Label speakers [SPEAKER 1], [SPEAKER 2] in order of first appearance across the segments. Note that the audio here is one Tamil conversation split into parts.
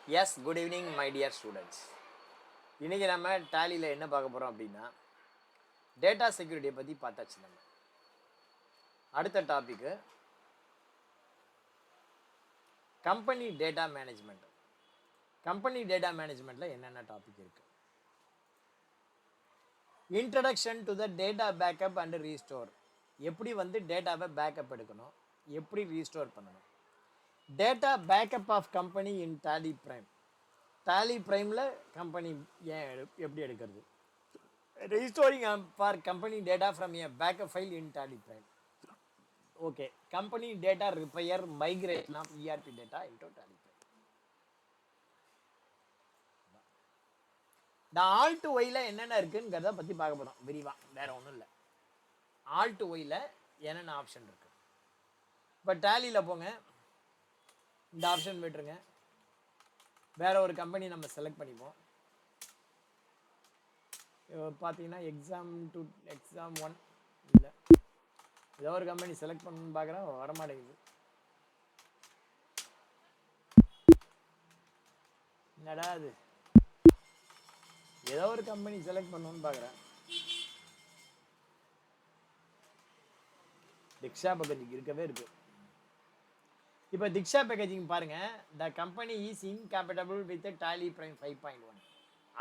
[SPEAKER 1] S, good evening my dear students. இன்றைக்கி நம்ம டேலியில் என்ன பார்க்க போகிறோம் அப்படின்னா, டேட்டா செக்யூரிட்டியை பற்றி பார்த்தாச்சு. நம்ம அடுத்த டாப்பிக்கு company data management. Company data மேனேஜ்மெண்ட்டில் என்னென்ன டாபிக் இருக்குது? Introduction to the data backup and restore. எப்படி டேட்டாவை பேக்கப் எடுக்கணும், எப்படி ரீஸ்டோர் பண்ணணும். Data backup of company in Tally Prime. Tally பிரைமில் கம்பெனி எப்படி எடுக்கிறது. Restoring for company data from a backup file in Tally Prime. Okay, company data repair, migration of ERP data into Tally Prime. The Alt Y ல என்னென்ன இருக்குங்கிறத பற்றி பார்க்க போகிறோம் விரிவாக. வேறு ஒன்றும் இல்லை. Alt Y ல என்னென்ன ஆப்ஷன் இருக்கு. இப்போ டேலியில் போங்க, இந்த ஆப்ஷன் விட்டுருங்க. வேற ஒரு கம்பெனி நம்ம செலக்ட் பண்ணிப்போம். பார்த்தீங்கன்னா எக்ஸாம் 1 இல்லை, ஏதோ ஒரு கம்பெனி செலக்ட் பண்ணணும்னு பார்க்குறேன், வரமாட்டேங்குது. என்னடா அது, ஏதோ ஒரு கம்பெனி செலக்ட் பண்ணணும்னு பார்க்குறேன். திக்ஷா பேக்கேஜிங் இருக்கவே இருக்கு. இப்போ திக்ஷா பேக்கேஜிங் பாருங்க. The company is incompatible with Tally Prime 5.1.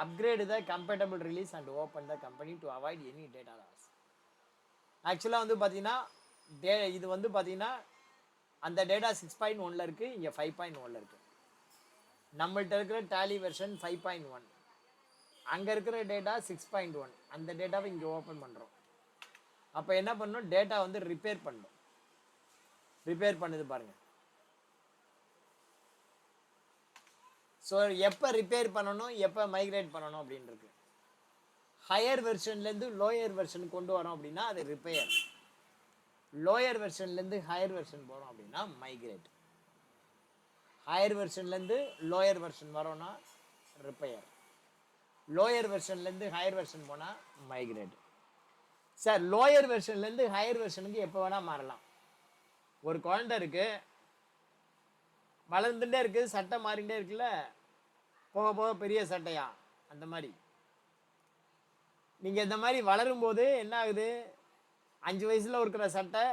[SPEAKER 1] Upgrade the compatible release and open the company to avoid any data loss. ஆக்சுவலாக பார்த்தீங்கன்னா இது பார்த்தீங்கன்னா அந்த டேட்டா 6.1ல் இருக்குது, இங்கே 5.1ல் இருக்குது. நம்மள்கிட்ட இருக்கிற டேலி வெர்ஷன் 5.1, அங்கே இருக்கிற டேட்டா 6.1. அந்த டேட்டாவை இங்கே ஓப்பன் பண்ணுறோம். அப்போ என்ன பண்ணணும், டேட்டா ரிப்பேர் பண்ணணும். ரிப்பேர் பண்ணுது பாருங்கள். ஸோ எப்போ ரிப்பேர் பண்ணணும், எப்போ மைக்ரேட் பண்ணணும் அப்படின்னு இருக்கு. ஹையர் வெர்ஷன்லேருந்து லோயர் வெர்ஷன் கொண்டு வரோம் அப்படின்னா அது ரிப்பேர். லோயர் வெர்ஷன்லேருந்து ஹையர் வெர்ஷன் போகிறோம் அப்படின்னா மைக்ரேட். ஹையர் வெர்ஷன்லேருந்து லோயர் வெர்ஷன் வரோன்னா ரிப்பேர். லோயர் வெர்ஷன்லேருந்து ஹையர் வெர்ஷன் போனால் மைக்ரேட். சார், லோயர் வெர்ஷன்லேருந்து ஹையர் வெர்ஷனுக்கு எப்போ வேணால் மாறலாம். ஒரு குழந்தை இருக்குது, வளர்ந்துட்டே இருக்குது, சட்டை மாறிகிட்டே இருக்குல்ல, போக போக பெரிய சட்டையா, அந்த மாதிரி நீங்கள் இந்த மாதிரி வளரும்போது என்ன ஆகுது, 5 வயசில் இருக்கிற சட்டை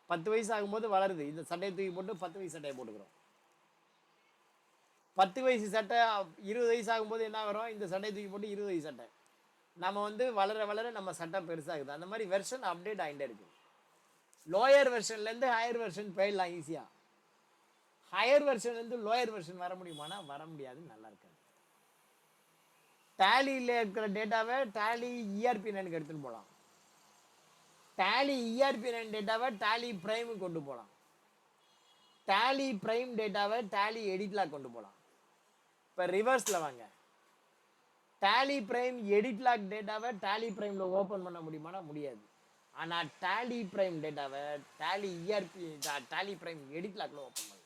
[SPEAKER 1] 10 வயசு ஆகும்போது வளருது. இந்த சட்டையை தூக்கி போட்டு 10 வயசு சட்டையை போட்டுக்கிறோம். 10 வயசு சட்டை 20 வயசு ஆகும்போது என்ன வரும், இந்த சட்டையை தூக்கி போட்டு 20 வயசு சட்டை. நம்ம வளர வளர நம்ம சட்டை பெருசாகுது. அந்த மாதிரி வெர்ஷன் அப்டேட் ஆகிட்டே இருக்கு. லோயர் வெர்ஷன்லேருந்து ஹையர் வெர்ஷன் போயிடலாம் ஈஸியாக. ஹையர் வெர்ஷன்லேருந்து லோயர் வெர்ஷன் வர முடியுமானா வர முடியாது, நல்லா இருக்காது. டேலியில் இருக்கிற டேட்டாவை டேலி இஆர்பி 9க்கு எடுத்துகிட்டு போகலாம். டேலி இஆர்பி 9 டேட்டாவை டேலி பிரைமுக்கு கொண்டு போகலாம். டேலி பிரைம் டேட்டாவை டேலி எடிட்லாக் கொண்டு போகலாம். இப்போ ரிவர்ஸில் வாங்க. டேலி பிரைம் எடிட்லாக் டேட்டாவை டேலி பிரைமில் ஓப்பன் பண்ண முடியுமானா முடியாது. ஆனால் டேலி பிரைம் டேட்டாவை டேலி இஆர்பி டேலி பிரைம் எடிட்லாக்கில் ஓப்பன் பண்ணலாம்.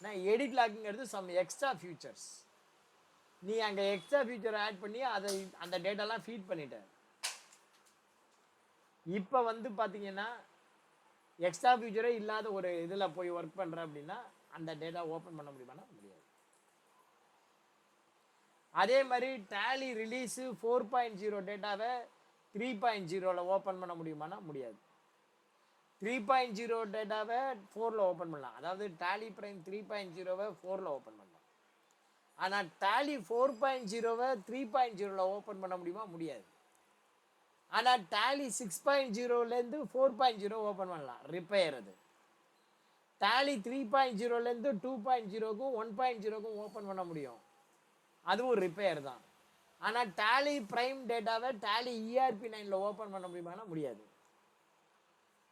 [SPEAKER 1] நான் எடிட்லாக்குங்கிறது சம் எக்ஸ்ட்ரா ஃபியூச்சர்ஸ். நீ அங்கே எக்ஸ்ட்ரா ஃபியூச்சர் ஆட் பண்ணி அதை அந்த டேட்டாலாம் ஃபீட் பண்ணிட்ட. இப்போ பார்த்தீங்கன்னா எக்ஸ்ட்ரா ஃபியூச்சரே இல்லாத ஒரு இதில் போய் ஒர்க் பண்ணுற அப்படின்னா அந்த டேட்டா ஓப்பன் பண்ண முடியுமானா முடியாது. அதே மாதிரி டேலி ரிலீஸு 4.0 டேட்டாவை 3.0ல் ஓப்பன் பண்ண முடியுமானா முடியாது. 3.0 டேட்டாவை 4ல் ஓப்பன் பண்ணலாம். அதாவது டேலி பிரைம் 3.0வை 4ல் ஓப்பன் பண்ணலாம். ஆனால் டேலி 4.0வை 3.0ல் ஓப்பன் பண்ண முடியுமா முடியாது. ஆனால் டேலி 6.0லேருந்து 4.0 ஓப்பன் பண்ணலாம், ரிப்பேர். அது டேலி 3.0லேருந்து 2.0க்கும் 1.0க்கும் ஓப்பன் பண்ண முடியும், அதுவும் ரிப்பேர் தான். ஆனால் டேலி பிரைம் டேட்டாவை டேலி இஆர்பி 9ல் ஓப்பன் பண்ண முடியுமானா முடியாது.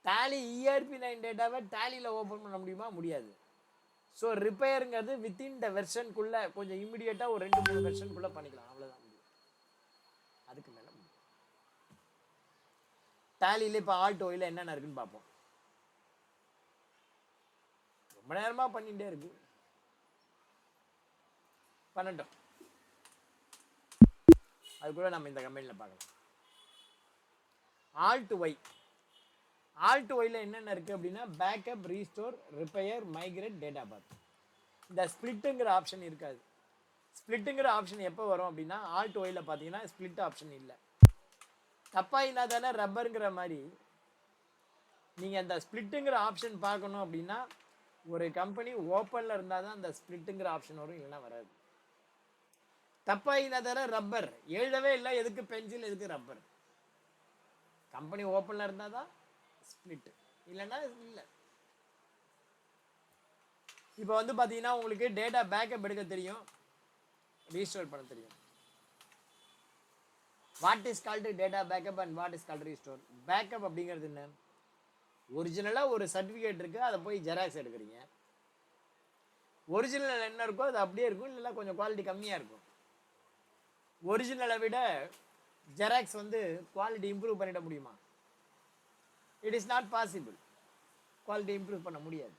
[SPEAKER 1] டேலி இஆர்பி 9 டேட்டாவை டேலியில் ஓப்பன் பண்ண முடியுமா முடியாது. ஸோ ரிப்பேருங்கிறது வித்தின் த வெர்ஷனுக்குள்ளே கொஞ்சம் இம்மிடியேட்டாக ஒரு 2-3 வெர்ஷனுக்குள்ளே பண்ணிக்கலாம், அவ்வளோதான் முடியும். அதுக்கு மேலே முடியும். டேலியில் இப்போ ஆல்ட் ஒயில் என்னென்ன இருக்குன்னு பார்ப்போம். ரொம்ப நேரமாக பண்ணிகிட்டே இருக்கு, பண்ணட்டும். அதுக்குள்ள நம்ம இந்த கம்பெனியில் பார்க்கலாம். Alt Y. ஆல்ட் ஒயில் என்னென்ன இருக்குது அப்படின்னா backup, restore, repair, migrate, data path. இந்த ஸ்ப்ளிட்டுங்கிற ஆப்ஷன் இருக்காது. ஸ்ப்ளிட்டுங்கிற ஆப்ஷன் எப்போ வரும் அப்படின்னா ஆல்ட் ஒயில் பார்த்தீங்கன்னா ஸ்ப்ளிட் ஆப்ஷன் இல்லை. தப்பாயினா தானே ரப்பருங்கிற மாதிரி நீங்கள் அந்த ஸ்ப்ளிட்டுங்கிற ஆப்ஷன் பார்க்கணும் அப்படின்னா ஒரு கம்பெனி ஓப்பனில் இருந்தால் தான் அந்த ஸ்ப்ளிட்டுங்கிற ஆப்ஷன் வரும், இல்லைன்னா வராது. தப்பாயினா தானே ரப்பர் எழுதவே இல்லை, எதுக்கு பென்சில் எதுக்கு ரப்பர்? கம்பெனி ஓப்பனில் இருந்தால் தான் ஸ்ப்ளிட், இல்லைன்னா இல்லை. இப்போ வந்து பார்த்தீங்கன்னா உங்களுக்கு டேட்டா பேக்கப் எடுக்க தெரியும், ரீஸ்டோர் பண்ண தெரியும். What is called data backup and what is called restore. Backup அப்படிங்கிறது என்ன? ஒரிஜினலாக ஒரு சர்டிஃபிகேட் இருக்குது, அதை போய் ஜெராக்ஸ் எடுக்கிறீங்க. ஒரிஜினல் என்ன இருக்கோ அது அப்படியே இருக்கும், இல்லைன்னா கொஞ்சம் குவாலிட்டி கம்மியாக இருக்கும். ஒரிஜினலை விட ஜெராக்ஸ் வந்து குவாலிட்டி இம்ப்ரூவ் பண்ணிட முடியுமா? It is not possible. Quality improve பண்ண முடியாது.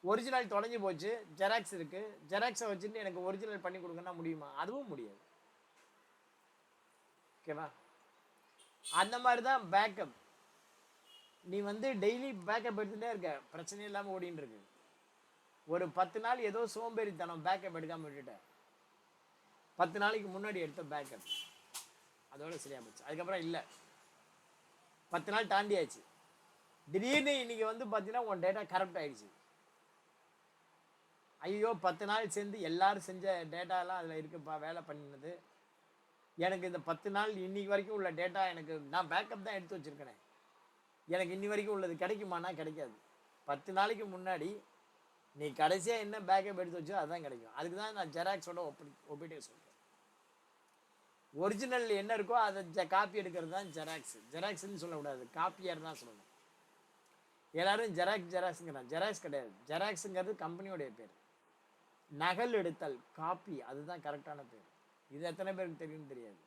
[SPEAKER 1] ஒரிஜினல் தொலைஞ்சு போச்சு, ஜெராக்ஸ் இருக்கு, ஜெராக்ஸை வச்சுட்டு எனக்கு ஒரிஜினல் பண்ணி கொடுங்கன்னா முடியுமா? அதுவும் முடியாது. ஓகேவா? அந்த மாதிரி தான் பேக்கப். நீ வந்து டெய்லி பேக்கப் எடுத்துகிட்டே இருக்க, பிரச்சனை இல்லாமல் ஓடின்னு இருக்கு. ஒரு 10 நாள் ஏதோ சோம்பேறித்தனம் பேக்கப் எடுக்காமல் விட்டுட்ட. 10 நாளைக்கு முன்னாடி எடுத்த பேக்கப் அதோட சரியா போச்சு. அதுக்கப்புறம் இல்லை, 10 நாள் தாண்டியாச்சு. திடீர்னு இன்னைக்கு வந்து பார்த்தீங்கன்னா உன் டேட்டா கரப்ட் ஆயிடுச்சு. ஐயோ 10 நாள் சேர்ந்து எல்லாரும் செஞ்ச டேட்டாலாம் அதில் இருக்குப்பா, வேலை பண்ணினது. எனக்கு இந்த 10 நாள் இன்னைக்கு வரைக்கும் உள்ள டேட்டா எனக்கு நான் பேக்கப் தான் எடுத்து வச்சுருக்கேன், எனக்கு இன்னி வரைக்கும் உள்ளது கிடைக்குமானா கிடைக்காது. 10 நாளைக்கு முன்னாடி நீ கடைசியாக என்ன பேக்கப் எடுத்து வச்சோ அதுதான் கிடைக்கும். அதுக்கு தான் நான் ஜெராக்ஸோட ஒப்பிட்டே சொல்கிறேன். ஒரிஜினல் என்ன இருக்கோ அதை காப்பி எடுக்கிறது தான் ஜெராக்ஸ். ஜெராக்ஸ்ன்னு சொல்லக்கூடாது, காப்பியர் தான் சொல்லணும். எல்லாரும் ஜெராக்ஸுங்கிறான், ஜெராக்ஸ் கிடையாது. ஜெராக்ஸுங்கிறது கம்பெனியோடைய பேர். நகல் எடுத்தல், காப்பி, அதுதான் கரெக்டான பேர். இது எத்தனை பேருக்கு தெரியும்னு தெரியாது.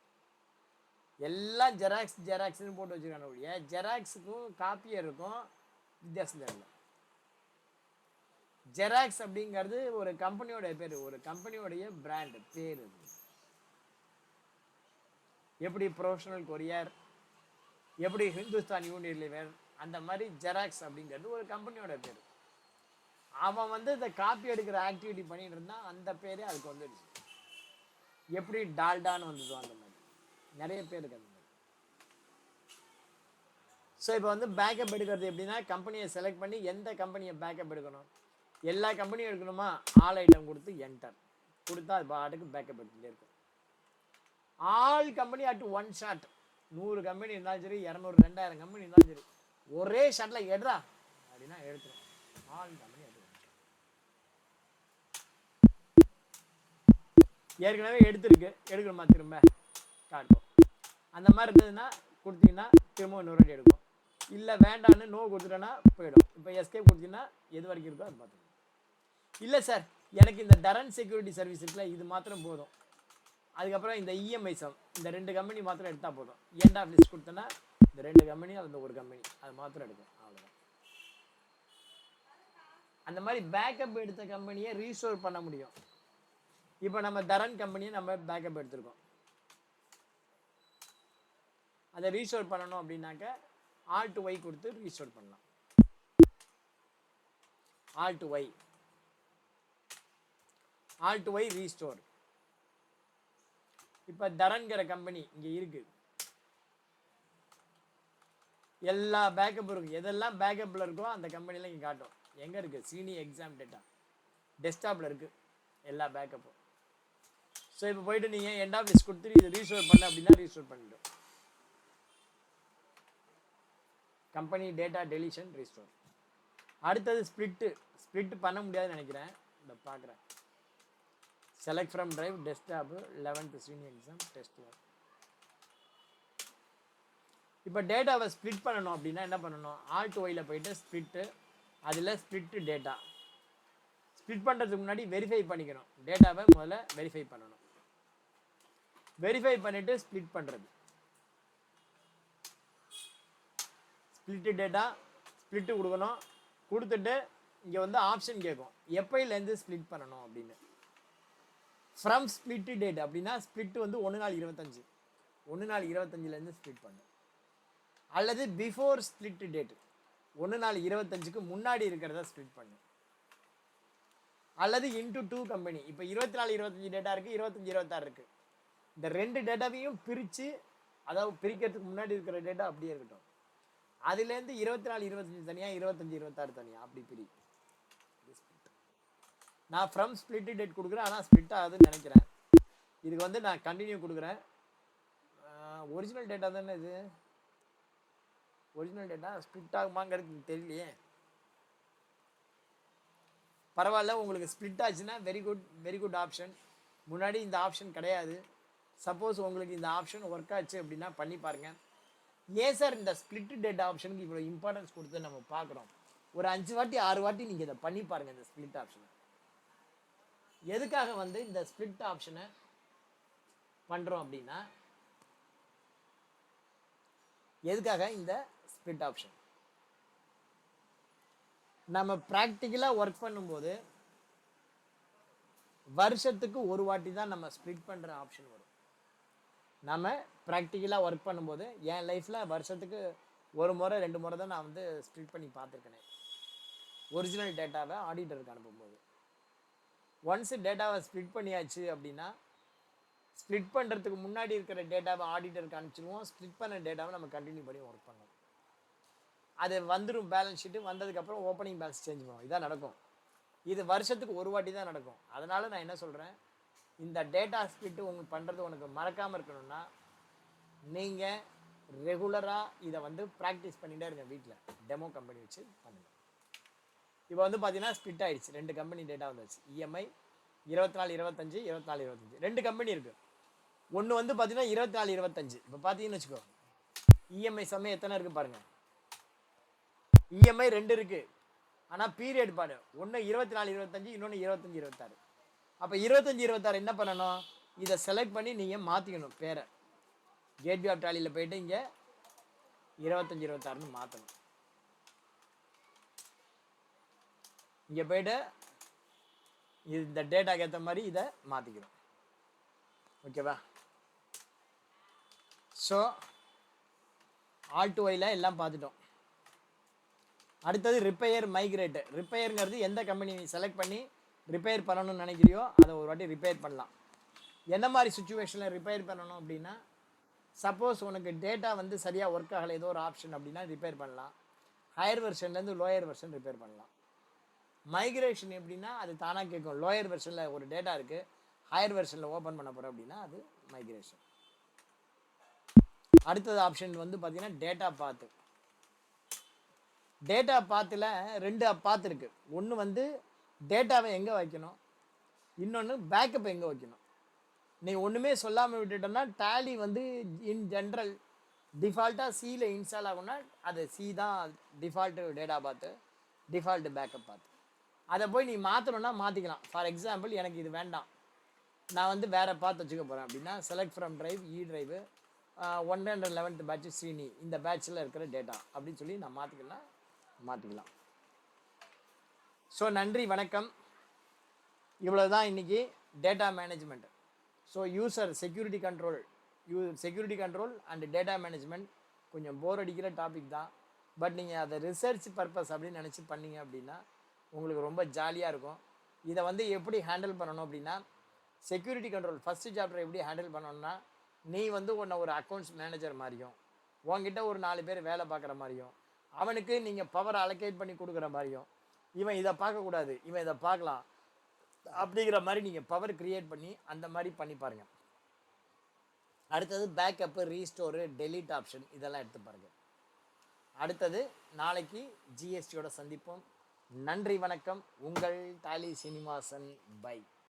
[SPEAKER 1] எல்லாம் ஜெராக்ஸ்ன்னு போட்டு வச்சுருக்காங்க ஒழிய ஜெராக்ஸுக்கும் காப்பியருக்கும் வித்தியாசம் தெரியல. ஜெராக்ஸ் அப்படிங்கிறது ஒரு கம்பெனியோடைய பேர், ஒரு கம்பெனியோடைய பிராண்ட் பேர். எப்படி ப்ரொஃபஷனல் கொரியர், எப்படி ஹிந்துஸ்தான் யூனிலிவர், அந்த மாதிரி ஜெராக்ஸ் அப்படிங்கிறது ஒரு கம்பெனியோட பேர். அவன் வந்து இந்த காப்பி எடுக்கிற ஆக்டிவிட்டி பண்ணிட்டு இருந்தான், அந்த பேரே அதுக்கு வந்துடுச்சு. எப்படி டால்டான்னு வந்ததோ அந்த மாதிரி நிறைய பேர் இருக்கு அந்த மாதிரி. ஸோ இப்போ வந்து பேக்கப் எடுக்கிறது எப்படின்னா, கம்பெனியை செலக்ட் பண்ணி எந்த கம்பெனியை பேக்கப் எடுக்கணும், எல்லா கம்பெனியும் எடுக்கணுமா, ஆல் ஐட்டம் கொடுத்து என்டர் கொடுத்தா அது பாட்டுக்கு பேக்கப் எடுத்துகிட்டே இருக்கும். All company at one shot. 100 company இருந்தாலும் சரி, 200 2000 கம்பெனி இருந்தாலும் சரி, ஒரே ஷாட்டில் எடுறா அப்படின்னா எடுத்துரும். ஆல் கம்பெனி எடுத்து ஏற்கனவே எடுத்துருக்கு, எடுக்கணுமா திரும்ப காட்டும். அந்த மாதிரி இருந்ததுன்னா கொடுத்தீங்கன்னா திரும்ப இன்னொரு வாட்டி எடுக்கும். இல்லை வேண்டான்னு நோ கொடுத்துட்டோன்னா போயிடும். இப்போ எஸ்கேப் கொடுத்தீங்கன்னா எது வரைக்கும் இருக்கோ அது பார்த்துக்கணும். இல்லை சார் எனக்கு இந்த தரன் செக்யூரிட்டி சர்வீஸ் இருக்குல்ல, இது மாத்திரம் போதும், அதுக்கப்புறம் இந்த இஎம்ஐ சம் இந்த 2 கம்பெனி மாத்திரம் எடுத்தால் போதும், எண்ட் ஆஃப் லிஸ்ட் கொடுத்தோன்னா இந்த 2 கம்பெனி அந்த ஒரு கம்பெனி அது மாத்திரம் எடுக்கும், அவ்வளோதான். அந்த மாதிரி பேக்கப் எடுத்த கம்பெனியை ரீஸ்டோர் பண்ண முடியும். இப்போ நம்ம தரன் கம்பெனியை நம்ம பேக்கப் எடுத்திருக்கோம், அதை ரீஸ்டோர் பண்ணணும் அப்படின்னாக்க ஆல்ட் ஒய் கொடுத்து ரீஸ்டோர் பண்ணலாம். Alt Y restore. இப்போ தரன்கிற கம்பெனி இங்கே இருக்கு, எல்லா பேக்கப்பும் இருக்கு. எதெல்லாம் பேக்கப்பில் இருக்கோ அந்த கம்பெனியில் இங்கே காட்டும். எங்கே இருக்குது? சீனியர் எக்ஸாம் டேட்டா டெஸ்க்டாப்பில் இருக்குது எல்லா பேக்கப்பும். ஸோ இப்போ போயிட்டு நீங்கள் எண்ட் ஆஃப் லிஸ்ட் கொடுத்துட்டு இது ரீஸ்டோர் பண்ண அப்படின்னா ரீஸ்டோர் பண்ணிவிடும். Company data deletion restore. அடுத்தது ஸ்ப்ளிட்டு பண்ண முடியாதுன்னு நினைக்கிறேன், இந்த பார்க்குறேன். Select from drive desktop 11th senior exam test 1. இப்போ டேட்டாவை ஸ்ப்ளிட் பண்ணணும் அப்படின்னா என்ன பண்ணணும்? ஆல்ட் ஒயில் போயிட்டு ஸ்ப்ளிட்டு, அதில் ஸ்ப்ளிட்டு டேட்டா. ஸ்ப்ளிட் பண்ணுறதுக்கு முன்னாடி வெரிஃபை பண்ணிக்கணும், டேட்டாவை முதல்ல வெரிஃபை பண்ணணும். வெரிஃபை பண்ணிவிட்டு ஸ்ப்ளிட் பண்ணுறது. ஸ்ப்ளிட்டு டேட்டா ஸ்ப்ளிட்டு கொடுக்கணும். கொடுத்துட்டு இங்கே வந்து ஆப்ஷன் கேட்கும், எப்போயிலேருந்து ஸ்ப்ளிட் பண்ணணும் அப்படின்னு. ஃப்ரம் ஸ்ப்ளிட்டு டேட் அப்படின்னா ஸ்ப்ளிட் வந்து 1/25 1/25 ஸ்ப்ளிட் பண்ணும். அல்லது பிஃபோர் ஸ்ப்ளிட் டேட் 1/25க்கு முன்னாடி இருக்கிறத ஸ்ப்ளிட் பண்ணும். அல்லது இன்டூ 2 கம்பெனி. இப்போ 24 25 டேட்டா இருக்குது, 25 26 இருக்குது. இந்த 2 டேட்டாவையும் பிரித்து, அதாவது பிரிக்கிறதுக்கு முன்னாடி இருக்கிற டேட்டா அப்படியே இருக்கட்டும். அதுலேருந்து 24 25 தனியாக, 25 26 தனியாக, அப்படி பிரி. நான் ஃப்ரம் ஸ்பிளிட் டேட் கொடுக்குறேன், ஆனால் ஸ்பிளிட் ஆகுதுன்னு நினைக்கிறேன். இதுக்கு வந்து நான் கண்டினியூ கொடுக்குறேன். ஒரிஜினல் டேட்டா தானே இது. ஒரிஜினல் டேட்டா ஸ்பிளிட் ஆகுமாங்கிறது தெரியலையே. பரவாயில்ல, உங்களுக்கு ஸ்பிளிட் ஆச்சுன்னா வெரி குட் ஆப்ஷன். முன்னாடி இந்த ஆப்ஷன் கிடையாது. சப்போஸ் உங்களுக்கு இந்த ஆப்ஷன் ஒர்க் ஆச்சு அப்படின்னா பண்ணி பாருங்கள். ஏன் சார் இந்த ஸ்பிளிட் டேட்டா ஆப்ஷனுக்கு இவ்வளோ இம்பார்ட்டன்ஸ் கொடுத்து நம்ம பார்க்குறோம்? ஒரு 5 வாட்டி 6 வாட்டி நீங்கள் இதை பண்ணி பாருங்கள். இந்த ஸ்பிளிட் ஆப்ஷனை எதுக்காக வந்து இந்த ஸ்பிளிட் ஆப்ஷனை பண்ணுறோம் அப்படின்னா, எதுக்காக இந்த ஸ்பிளிட் ஆப்ஷன் நம்ம ப்ராக்டிக்கலாக ஒர்க் பண்ணும்போது வருஷத்துக்கு ஒரு வாட்டி தான் நம்ம ஸ்ப்ளிட் பண்ணுற ஆப்ஷன் வரும். நம்ம ப்ராக்டிக்கலாக ஒர்க் பண்ணும்போது என் லைஃப்பில் வருஷத்துக்கு ஒரு முறை 2 முறை தான் நான் வந்து ஸ்ப்ளிட் பண்ணி பார்த்துருக்கேன். ஒரிஜினல் டேட்டாவை ஆடிட்டருக்கு அனுப்பும்போது ஒன்ஸ் டேட்டாவை ஸ்ப்ளிட் பண்ணியாச்சு அப்படின்னா, ஸ்ப்ளிட் பண்ணுறதுக்கு முன்னாடி இருக்கிற டேட்டாவை ஆடிட்டருக்கு அனுப்பிச்சிடுவோம். ஸ்ப்ளிட் பண்ண டேட்டாவை நம்ம கண்டினியூ பண்ணி ஒர்க் பண்ணுவோம். அது வந்துடும் பேலன்ஸ் ஷீட்டு. வந்ததுக்கப்புறம் ஓப்பனிங் பேலன்ஸ் சேஞ்ச் பண்ணுவோம். இதான் நடக்கும். இது வருஷத்துக்கு ஒரு வாட்டி தான் நடக்கும். அதனால் நான் என்ன சொல்கிறேன், இந்த டேட்டா ஸ்ப்ளிட்டு உங்களுக்கு பண்ணுறது உனக்கு மறக்காமல் இருக்கணும்னா, நீங்கள் ரெகுலராக இதை வந்து ப்ராக்டிஸ் பண்ணிகிட்டே இருங்க. வீட்டில் டெமோ கம்பெனி வச்சு பண்ணுங்கள். இப்போ வந்து பார்த்தீங்கன்னா ஸ்ப்ளிட் ஆகிடுச்சு. 2 கம்பெனி டேட்டா வந்துச்சு. இஎம்ஐ 24 25 24 25 2 கம்பெனி இருக்குது. ஒன்று வந்து பார்த்தீங்கன்னா 24 25. இப்போ பார்த்தீங்கன்னு வச்சுக்கோ, இஎம்ஐ சமயம் எத்தனை இருக்குது பாருங்கள். இஎம்ஐ 2 இருக்குது, ஆனால் பீரியட் பாரு. ஒன்று 24 25, இன்னொன்று 25 26. அப்போ 25 26 என்ன பண்ணணும், இதை செலக்ட் பண்ணி நீங்கள் மாற்றிக்கணும் பேரை. கேட்வே ஆஃப் டாலியில் போயிட்டு இங்கே 25 26ன்னு மாற்றணும். இங்கே போய்ட்டு இந்த டேட்டாக்கு ஏற்ற மாதிரி இதை மாற்றிக்கணும். ஓகேவா? ஸோ ஆல்2ஒயில் எல்லாம் பார்த்துட்டோம். அடுத்தது ரிப்பேர் மைக்ரேட்டு. ரிப்பேருங்கிறது எந்த கம்பெனி செலக்ட் பண்ணி ரிப்பேர் பண்ணணும்னு நினைக்கிறியோ அதை ஒரு வாட்டி ரிப்பேர் பண்ணலாம். என்ன மாதிரி சுச்சுவேஷனில் ரிப்பேர் பண்ணணும் அப்படின்னா, சப்போஸ் உனக்கு டேட்டா வந்து சரியாக ஒர்க் ஆகலை, ஏதோ ஒரு ஆப்ஷன் அப்படின்னா ரிப்பேர் பண்ணலாம். ஹையர் வெர்ஷன்லேருந்து லோயர் வெர்ஷன் ரிப்பேர் பண்ணலாம். மைக்ரேஷன் எப்படின்னா, அது தானாக கேட்கும். லோயர் வெர்ஷனில் ஒரு டேட்டா இருக்குது, ஹையர் வெர்ஷனில் ஓப்பன் பண்ண போகிறோம் அப்படின்னா அது மைக்ரேஷன். அடுத்தது ஆப்ஷன் வந்து பார்த்தீங்கன்னா டேட்டா பாத்து. டேட்டா பாத்தில் 2 பாத்து இருக்குது. ஒன்று வந்து டேட்டாவை எங்கே வைக்கணும், இன்னொன்று பேக்கப் எங்கே வைக்கணும். நீ ஒன்றுமே சொல்லாமல் விட்டுட்டோம்னா, டேலி வந்து இன் ஜென்ரல் டிஃபால்ட்டாக சியில் இன்ஸ்டால் ஆகும்னா அது சி தான் டிஃபால்ட்டு டேட்டா பாத்து, டிஃபால்ட்டு பேக்கப் பாத்து. அதை போய் நீ மாற்றணுன்னா மாற்றிக்கலாம். ஃபார் எக்ஸாம்பிள், எனக்கு இது வேண்டாம், நான் வந்து வேறு பார்த்து வச்சுக்க போகிறேன் அப்படின்னா, select from drive E drive 111th batch Srini, இந்த பேட்சில் இருக்கிற டேட்டா அப்படின்னு சொல்லி நான் மாற்றிக்கலாம். ஸோ நன்றி, வணக்கம். இவ்வளோ தான் இன்றைக்கி data management. So security control and data management கொஞ்சம் போர் அடிக்கிற டாபிக் தான். பட் நீங்கள் அதை ரிசர்ச் பர்பஸ் அப்படின்னு நினச்சி பண்ணீங்க அப்படின்னா உங்களுக்கு ரொம்ப ஜாலியாக இருக்கும். இதை வந்து எப்படி ஹேண்டில் பண்ணணும் அப்படின்னா, செக்யூரிட்டி கண்ட்ரோல் ஃபஸ்ட்டு சாப்டர் எப்படி ஹேண்டில் பண்ணணும்னா, நீ வந்து உன்னை ஒரு அக்கௌண்ட்ஸ் மேனேஜர் மாதிரியும், உங்ககிட்ட ஒரு 4 பேர் வேலை பார்க்குற மாதிரியும், அவனுக்கு நீங்கள் பவர் அலோகேட் பண்ணி கொடுக்குற மாதிரியும், இவன் இதை பார்க்கக்கூடாது இவன் இதை பார்க்கலாம் அப்படிங்கிற மாதிரி நீங்கள் பவர் க்ரியேட் பண்ணி அந்த மாதிரி பண்ணி பாருங்கள். அடுத்தது பேக்கப்பு, ரீஸ்டோரு, டெலீட் ஆப்ஷன் இதெல்லாம் எடுத்து பாருங்கள். அடுத்தது நாளைக்கு ஜிஎஸ்டியோட சந்திப்போம். நன்றி, வணக்கம். உங்கள் டாலி சீனிவாசன். பை.